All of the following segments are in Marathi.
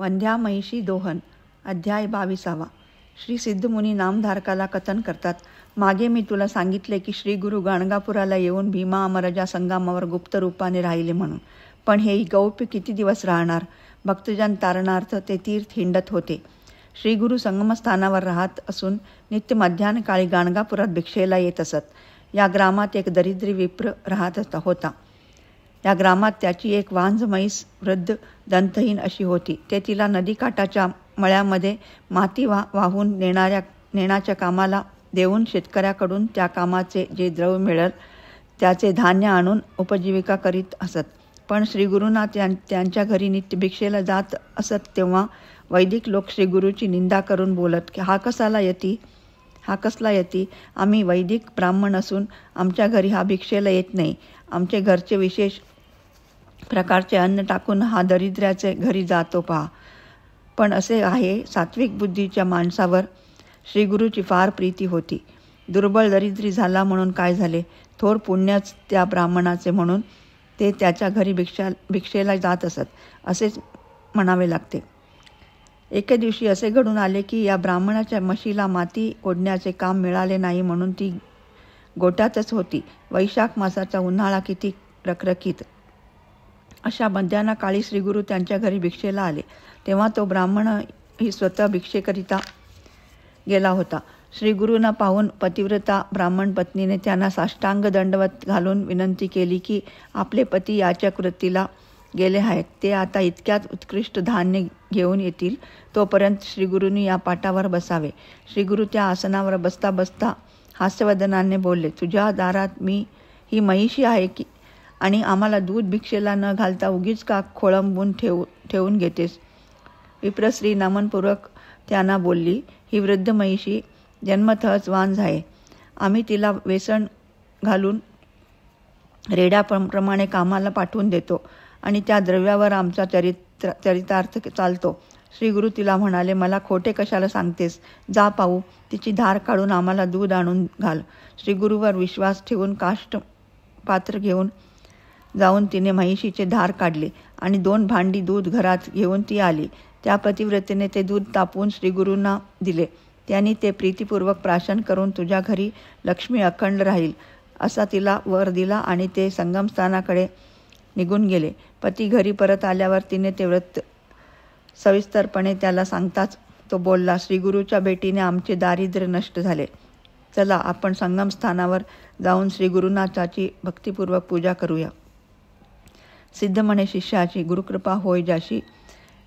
वंध्या महिषी दोहन. अध्याय 22. श्री सिद्धमुनी नामधारकाला कथन करतात. मागे मी तुला सांगितले की श्री गुरु गाणगापुराला येऊन भीमा अमरजा संगमावर गुप्त रूपाने राहिले म्हणून. पण हे गौप्य किती दिवस राहणार? भक्तजन तारणार्थ ते तीर्थ हिंडत होते. श्री गुरु संगमस्थानावर राहत असून नित्य मध्यान्ह काळी गाणगापुरात भिक्षेला येत असत. या ग्रामात एक दरिद्री विप्र राहत होता. या ग्रामात त्याची एक वांझ म्हैस वृद्ध दंतहीन अशी होती. ते तिला नदीकाठाच्या मळ्यामध्ये माती वाहून नेण्याच्या कामाला देऊन शेतकऱ्याकडून त्या कामाचे जे द्रव्य मिळेल त्याचे धान्य आणून उपजीविका करीत असत. पण श्रीगुरूंना त्यांच्या घरी नित्य भिक्षेला जात असत तेव्हा वैदिक लोक श्रीगुरूची निंदा करून बोलत की हा कसला यती? आम्ही वैदिक ब्राह्मण असून आमच्या घरी हा भिक्षेला येत नाही. आमचे घरचे विशेष प्रकारचे अन्न टाकून हा दरिद्र्याचे घरी जातो पहा. पण असे आहे, सात्विक बुद्धीच्या माणसावर श्रीगुरूची फार प्रीती होती. दुर्बळ दरिद्री झाला म्हणून काय झाले? थोर पुण्याच त्या ब्राह्मणाचे म्हणून ते त्याच्या घरी भिक्षेला जात असत असेच म्हणावे लागते. एके दिवशी असे घडून आले की या ब्राह्मणाच्या म्हशीला माती ओढण्याचे काम मिळाले नाही म्हणून ती गोठ्यातच होती. वैशाख मासाचा उन्हाळा किती रखरखीत. अशा मध्यान्ह काळी श्रीगुरू त्यांच्या घरी भिक्षेला आले. तेव्हा तो ब्राह्मण ही स्वतः भिक्षेकरिता गेला होता. श्रीगुरूंना पाहून पतिव्रता ब्राह्मण पत्नीने त्यांना साष्टांग दंडवत घालून विनंती केली की आपले पती याचक वृत्तीला गेले आहेत. ते आता इतक्यात उत्कृष्ट धान्य घेऊन येतील तोपर्यंत श्रीगुरूंनी या पाटावर बसावे. श्रीगुरू त्या आसनावर बसता बसता हास्यवदनाने बोलले, तुझ्या दारात मी ही महिषी आहे की आणि आम्हाला दूध भिक्षेला न घालता उगीच का खोळंबून ठेवून घेतेस? विप्रश्री नमनपूर्वक त्यांना बोलली, ही वृद्ध महिषी जन्मतःच वांझ आहे. आम्ही तिला वेसण घालून रेड्याप्रमाणे कामाला पाठवून देतो आणि त्या द्रव्यावर आमचा चरितार्थ चालतो. श्रीगुरू तिला म्हणाले, मला खोटे कशाला सांगतेस? जा पाहू, तिची धार काढून आम्हाला दूध आणून घाल. श्रीगुरूवर विश्वास ठेवून काष्ट पात्र घेऊन जाऊन तिने म्हैशीचे धार काढले आणि 2 भांडी दूध घरात घेऊन ती आली. त्या पतिव्रतेने ते दूध तापवून श्रीगुरूंना दिले. त्यांनी ते प्रीतिपूर्वक प्राशन करून तुझ्या घरी लक्ष्मी अखंड राहील असा तिला वर दिला आणि ते संगमस्थानाकडे निघून गेले. पती घरी परत आल्यावर तिने ते व्रत सविस्तरपणे त्याला सांगताच तो बोलला, श्रीगुरूच्या भेटीने आमचे दारिद्र्य नष्ट झाले. चला आपण संगमस्थानावर जाऊन श्रीगुरूंना त्याची भक्तिपूर्वक पूजा करूया. सिद्ध म्हणे शिष्याची गुरुकृपा होय जाशी,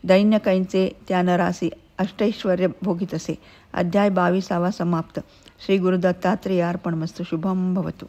दैन्य कैंचे त्या नरासी, अष्टैश्वर्य भोगीत असे. अध्याय 22 समाप्त. श्री गुरु दत्तात्रेयार्पणमस्तु. शुभम भवतु.